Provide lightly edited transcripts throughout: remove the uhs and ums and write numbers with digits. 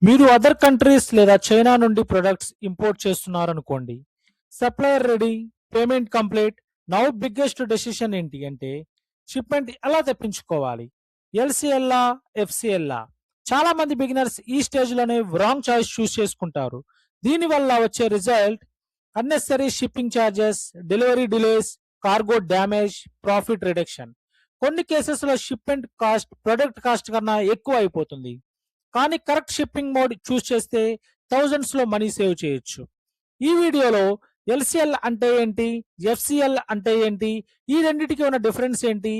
మీరు other countries లేదా China నుండి ప్రొడక్ట్స్ ఇంపోర్ట్ చేస్తున్నారనుకోండి. Supplier ready, payment complete. Now biggest decision ఏంటి అంటే షిప్మెంట్ ఎలా తెప్పించుకోవాలి? ఎల్‌సీఎల్‌లా? ఎఫ్‌సీఎల్‌లా? చాలా మంది బిగినర్స్ ఈ స్టేజ్‌లోనే రాంగ్ చాయిస్ చూస్ చేసుకుంటారు. దీనివల్ల వచ్చే result unnecessary shipping charges, delivery delays, cargo damage, profit reduction. కొన్ని కేసెస్‌లో షిప్మెంట్ కాస్ట్ ప్రొడక్ట్ కాస్ట్ కన్నా ఎక్కువ అయిపోతుంది. కానీ కరెక్ట్ షిప్పింగ్ మోడ్ చూస్ చేస్తే థౌజండ్స్‌లో మనీ సేవ్ చేయొచ్చు. ఈ వీడియోలో ఎల్‌సీఎల్ అంటే ఏంటి? ఎఫ్‌సీఎల్ అంటే ఏంటి? ఈ రెండిటికి ఉన్న డిఫరెన్స్ ఏంటి?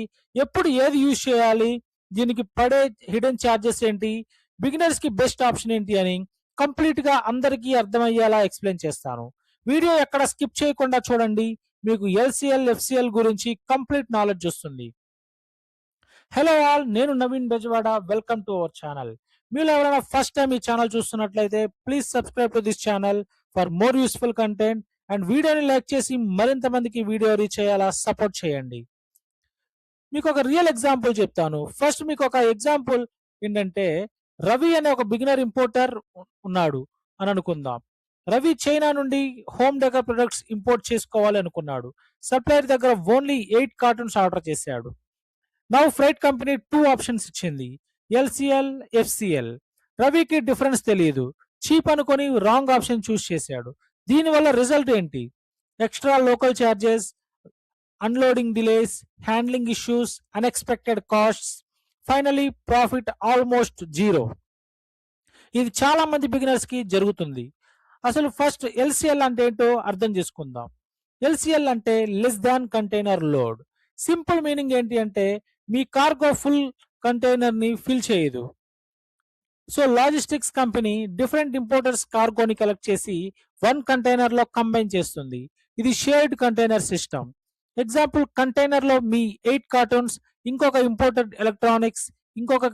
ఎప్పుడు ఏది యూజ్ చేయాలి? దీనికి పడే హిడెన్ చార్జెస్ ఏంటి? బిగినర్స్‌కి బెస్ట్ ఆప్షన్ ఏంటి అని కంప్లీట్‌గా అందరికీ అర్థమయ్యేలా ఎక్స్‌ప్లెయిన్ చేస్తాను. వీడియో ఎక్కడ స్కిప్ చేయకుండా చూడండి. మీకు ఎల్‌సీఎల్, ఎఫ్‌సీఎల్ గురించి కంప్లీట్ నాలెడ్జ్ వస్తుంది. హలో ఆల్, నేను Naveen Bezawada. Welcome to our channel. మీరు ఎవరైనా ఫస్ట్ టైం ఈ ఛానల్ చూస్తున్నట్లయితే please subscribe to this channel for more useful content and వీడియోని లైక్ చేసి మరింత మందికి వీడియో రీచ్ అయ్యేలా సపోర్ట్ చేయండి. మీకు ఒక రియల్ ఎగ్జాంపుల్ చెప్తాను. ఫస్ట్ మీకు ఒక ఎగ్జాంపుల్ ఏంటంటే, రవి అనే ఒక బిగినర్ ఇంపోర్టర్ ఉన్నాడు అని అనుకుందాం. రవి చైనా నుండి హోమ్ డెకర్ ప్రొడక్ట్స్ ఇంపోర్ట్ చేసుకోవాలి అనుకున్నాడు. సప్లయర్ దగ్గర ఓన్లీ 8 కార్టూన్స్ ఆర్డర్ చేశాడు. నౌ ఫ్రైట్ కంపెనీ 2 ఆప్షన్స్ ఇచ్చింది. ఎల్‌సీఎల్, ఎఫ్‌సీఎల్. రవికి డిఫరెన్స్ తెలియదు. చీప్ అనుకొని రాంగ్ ఆప్షన్ చూస్ చేశాడు. దీనివల్ల రిజల్ట్ ఏంటి? Extra local charges, unloading delays, handling issues, unexpected costs, finally profit almost zero. ఇది చాలా మంది బిగినర్స్‌కి జరుగుతుంది. అసలు ఫస్ట్ ఎల్‌సీఎల్ అంటే ఏంటో అర్థం చేసుకుందాం. ఎల్‌సీఎల్ అంటే less than container load. Simple meaning ఏంటి అంటే మీ కార్గో ఫుల్ కంటైనర్‌ని ఫిల్ చేయదు. So logistics company different importers కార్గోని కలెక్ట్ చేసి వన్ కంటైనర్‌లో కంబైన్ చేస్తుంది. ఇది షేర్డ్ కంటైనర్ సిస్టమ్. ఎగ్జాంపుల్, కంటైనర్‌లో మీ 8 కార్టూన్స్, ఇంకొక ఇంపోర్టెడ్ ఎలక్ట్రానిక్స్, ఇంకొక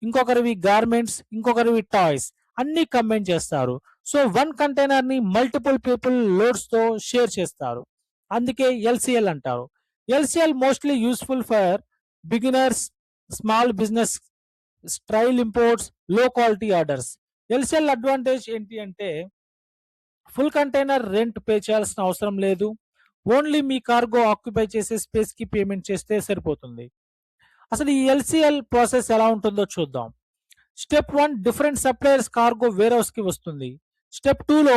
ఇంకొకరివి గార్మెంట్స్, ఇంకొకరివి టాయ్స్ అన్నీ కంబైన్ చేస్తారు. సో వన్ కంటైనర్‌ని మల్టిపుల్ పీపుల్ లోడ్స్‌తో షేర్ చేస్తారు. అందుకే ఎల్‌సీఎల్ అంటారు. LCL mostly useful for beginners, small business, style imports, లో క్వాలిటీ ఆర్డర్స్. ఎల్‌సీఎల్ అడ్వాంటేజ్ ఏంటి అంటే ఫుల్ కంటైనర్ రెంట్ పే చేయాల్సిన అవసరం లేదు. ఓన్లీ మీ కార్గో ఆక్యుపై చేసే స్పేస్‌కి పేమెంట్ చేస్తే సరిపోతుంది. అసలు ఈ ఎల్‌సీఎల్ ప్రాసెస్ ఎలా ఉంటుందో చూద్దాం. స్టెప్ 1, డిఫరెంట్ సప్లయర్స్ కార్గో వేర్‌హౌస్‌కి వస్తుంది. స్టెప్ 2లో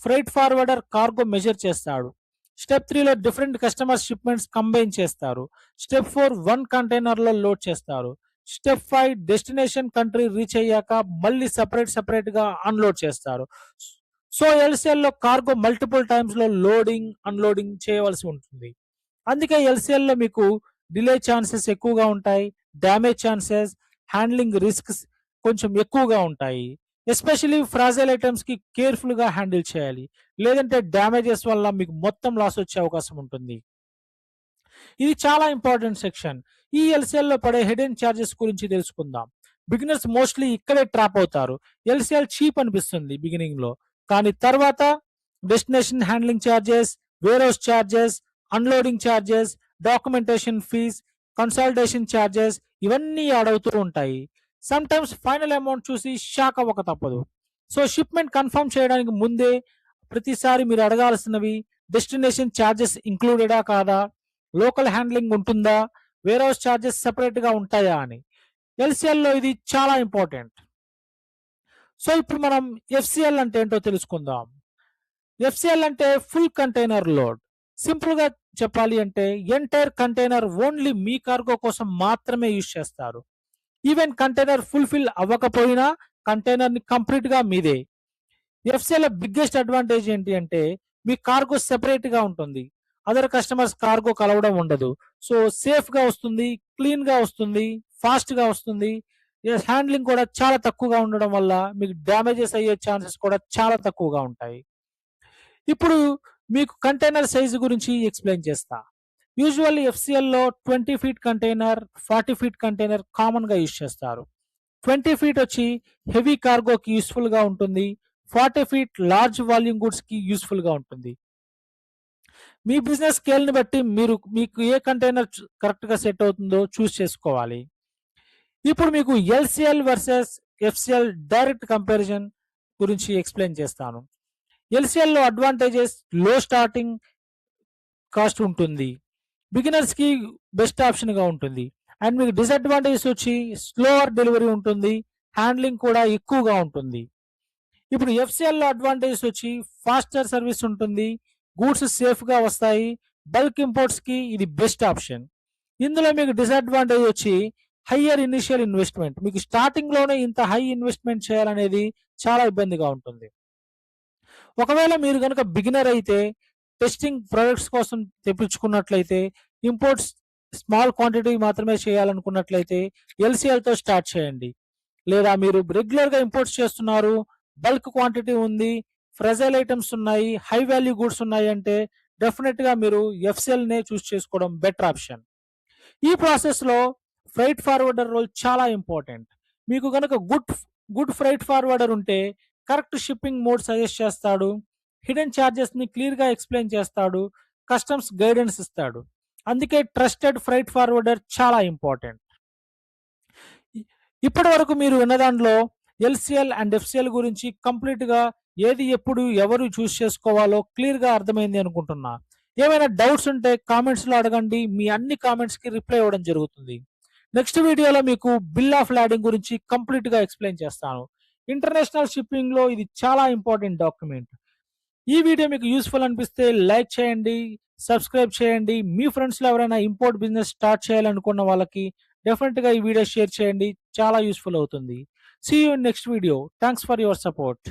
ఫ్రైట్ ఫార్వర్డర్ కార్గో మెజర్ చేస్తాడు. స్టెప్ 3లో డిఫరెంట్ కస్టమర్ షిప్మెంట్స్ కంబైన్ చేస్తారు. స్టెప్ 4 వన్ కంటైనర్‌లో లోడ్ చేస్తారు. స్టెప్ 5 డెస్టినేషన్ కంట్రీ రీచ్ అయ్యాక మళ్ళీ సెపరేట్‌గా అన్‌లోడ్ చేస్తారు. సో ఎల్‌సీఎల్‌లో కార్గో మల్టిపుల్ టైమ్స్‌లో లోడింగ్, అన్‌లోడింగ్ చేయవలసి ఉంటుంది. అందుకే ఎల్‌సీఎల్‌లో మీకు డిలే ఛాన్సెస్ ఎక్కువగా ఉంటాయి. డ్యామేజ్ ఛాన్సెస్, హ్యాండ్లింగ్ రిస్క్స్ కొంచెం ఎక్కువగా ఉంటాయి. ఎస్పెషల్లీ ఫ్రాజైల్ ఐటెమ్స్‌కి కేర్‌ఫుల్‌గా హ్యాండిల్ చేయాలి. లేదంటే డ్యామేజెస్ వల్ల మీకు మొత్తం లాస్ వచ్చే అవకాశం ఉంటుంది. ఇది చాలా ఇంపార్టెంట్ సెక్షన్. ఈ ఎల్‌సీఎల్‌లో పడే హిడెన్ చార్జెస్ గురించి తెలుసుకుందాం. బిగినర్స్ మోస్ట్‌లీ ఇక్కడే ట్రాప్ అవుతారు. ఎల్‌సీఎల్ చీప్ అనిపిస్తుంది బిగినింగ్‌లో. కానీ తర్వాత destination handling charges, warehouse charges, unloading charges, documentation fees, consolidation charges ఇవన్నీ యాడ్ అవుతూ ఉంటాయి. సమ్‌టైమ్స్ ఫైనల్ అమౌంట్ చూసి షాక్ అవ్వక తప్పదు. సో షిప్మెంట్ కన్ఫర్మ్ చేయడానికి ముందే ప్రతిసారి మీరు అడగాల్సినవి డెస్టినేషన్ చార్జెస్ ఇంక్లూడెడా కాదా? లోకల్ హ్యాండ్లింగ్ ఉంటుందా? వేర్‌హౌస్ చార్జెస్ సెపరేట్‌గా ఉంటాయా అని. ఎల్‌సీఎల్‌లో ఇది చాలా ఇంపార్టెంట్. సో ఇప్పుడు మనం ఎఫ్‌సీఎల్ అంటే ఏంటో తెలుసుకుందాం. ఎఫ్‌సీఎల్ అంటే ఫుల్ కంటైనర్ లోడ్. సింపుల్‌గా చెప్పాలి అంటే ఎంటైర్ కంటైనర్ ఓన్లీ మీ కార్గో కోసం మాత్రమే యూజ్ చేస్తారు. ఈవెన్ కంటైనర్ ఫుల్‌ఫిల్ అవ్వకపోయినా కంటైనర్‌ని కంప్లీట్‌గా మీదే. ఎఫ్‌సీఎల్‌లో బిగ్గెస్ట్ అడ్వాంటేజ్ ఏంటి అంటే మీ కార్గో సెపరేట్‌గా ఉంటుంది. అదర్ కస్టమర్స్ కార్గో కలవడం ఉండదు. సో సేఫ్‌గా వస్తుంది, క్లీన్‌గా వస్తుంది, ఫాస్ట్‌గా వస్తుంది. హ్యాండ్లింగ్ కూడా చాలా తక్కువగా ఉండడం వల్ల మీకు డ్యామేజెస్ అయ్యే ఛాన్సెస్ కూడా చాలా తక్కువగా ఉంటాయి. ఇప్పుడు మీకు కంటైనర్ సైజ్ గురించి ఎక్స్‌ప్లెయిన్ చేస్తా. యూజువల్లీ ఎఫ్‌సీఎల్‌లో 20 ఫీట్ కంటైనర్, 40 ఫీట్ కంటైనర్ కామన్‌గా యూజ్ చేస్తారు. 20 ఫీట్ వచ్చి హెవీ కార్గోకి యూజ్‌ఫుల్‌గా ఉంటుంది. 40 ఫీట్ లార్జ్ వాల్యూమ్ గూడ్స్‌కి యూజ్‌ఫుల్‌గా ఉంటుంది. మీ బిజినెస్ స్కేల్‌ని బట్టి మీకు ఏ కంటైనర్ కరెక్ట్‌గా సెట్ అవుతుందో చూస్ చేసుకోవాలి. ఇప్పుడు మీకు LCL versus FCL direct comparison గురించి ఎక్స్ప్లెయిన్ చేస్తాను. ఎల్సిఎల్లో అడ్వాంటేజెస్ లో స్టార్టింగ్ కాస్ట్ ఉంటుంది, బిగినర్స్ కి బెస్ట్ ఆప్షన్ గా ఉంటుంది. అండ్ మీకు డిసడ్వాంటేజెస్ వచ్చి స్లోవర్ డెలివరీ ఉంటుంది, హ్యాండ్లింగ్ కూడా ఎక్కువగా ఉంటుంది. ఇప్పుడు ఎఫ్సిఎల్ లో అడ్వాంటేజెస్ వచ్చి ఫాస్టర్ సర్వీస్ ఉంటుంది, గూడ్స్ సేఫ్ గా వస్తాయి, బల్క్ ఇంపోర్ట్స్ కి ఇది బెస్ట్ ఆప్షన్. ఇందులో మీకు డిసడ్వాంటేజ్ వచ్చి హయ్యర్ ఇనిషియల్ ఇన్వెస్ట్మెంట్, మీకు స్టార్టింగ్ లోనే ఇంత హై ఇన్వెస్ట్మెంట్ చేయాలనేది చాలా ఇబ్బందిగా ఉంటుంది. ఒకవేళ మీరు కనుక బిగినర్ అయితే టెస్టింగ్ ప్రొడక్ట్స్ కోసం తెప్పించుకున్నట్లయితే, ఇంపోర్ట్స్ స్మాల్ క్వాంటిటీ మాత్రమే చేయాలనుకున్నట్లయితే ఎల్సిఎల్తో స్టార్ట్ చేయండి. లేదా మీరు రెగ్యులర్గా ఇంపోర్ట్స్ చేస్తున్నారు, బల్క్ క్వాంటిటీ ఉంది, ఫ్రెజైల్ ఐటమ్స్ ఉన్నాయి, హై వాల్యూ గుడ్స్ ఉన్నాయి అంటే డెఫినెట్గా మీరు ఎఫ్సిఎల్నే చూస్ చేసుకోవడం బెటర్ ఆప్షన్. ఈ ప్రాసెస్లో ఫ్రైట్ ఫార్వర్డర్ రోల్ చాలా ఇంపార్టెంట్. మీకు కనుక గుడ్ ఫ్రైట్ ఫార్వర్డర్ ఉంటే కరెక్ట్ షిప్పింగ్ మోడ్ సజెస్ట్ చేస్తాడు, హిడెన్ ఛార్జెస్ని క్లియర్గా ఎక్స్ప్లెయిన్ చేస్తాడు, కస్టమ్స్ గైడెన్స్ ఇస్తాడు. అందుకే ట్రస్టెడ్ ఫ్రైట్ ఫార్వర్డర్ చాలా ఇంపార్టెంట్. ఇప్పటి వరకు మీరు విన్న దాంట్లో ఎల్సిఎల్ అండ్ ఎఫ్సిఎల్ గురించి కంప్లీట్గా ఏది ఎప్పుడు ఎవరు చూస్ చేసుకోవాలో క్లియర్గా అర్థమైంది అనుకుంటున్నా. ఏమైనా డౌట్స్ ఉంటే కామెంట్స్లో అడగండి, మీ అన్ని కామెంట్స్కి రిప్లై ఇవ్వడం జరుగుతుంది. నెక్స్ట్ వీడియోలో మీకు బిల్ ఆఫ్ లాడింగ్ గురించి కంప్లీట్గా ఎక్స్ప్లెయిన్ చేస్తాను. ఇంటర్నేషనల్ షిప్పింగ్లో ఇది చాలా ఇంపార్టెంట్ డాక్యుమెంట్. ఈ వీడియో మీకు యూస్ఫుల్ అనిపిస్తే లైక్ చేయండి, సబ్స్క్రైబ్ చేయండి. మీ ఫ్రెండ్స్లో ఎవరైనా ఇంపోర్ట్ బిజినెస్ స్టార్ట్ చేయాలనుకున్న వాళ్ళకి డెఫినెట్గా ఈ వీడియో షేర్ చేయండి, చాలా యూస్ఫుల్ అవుతుంది. See you in next video. Thanks for your support.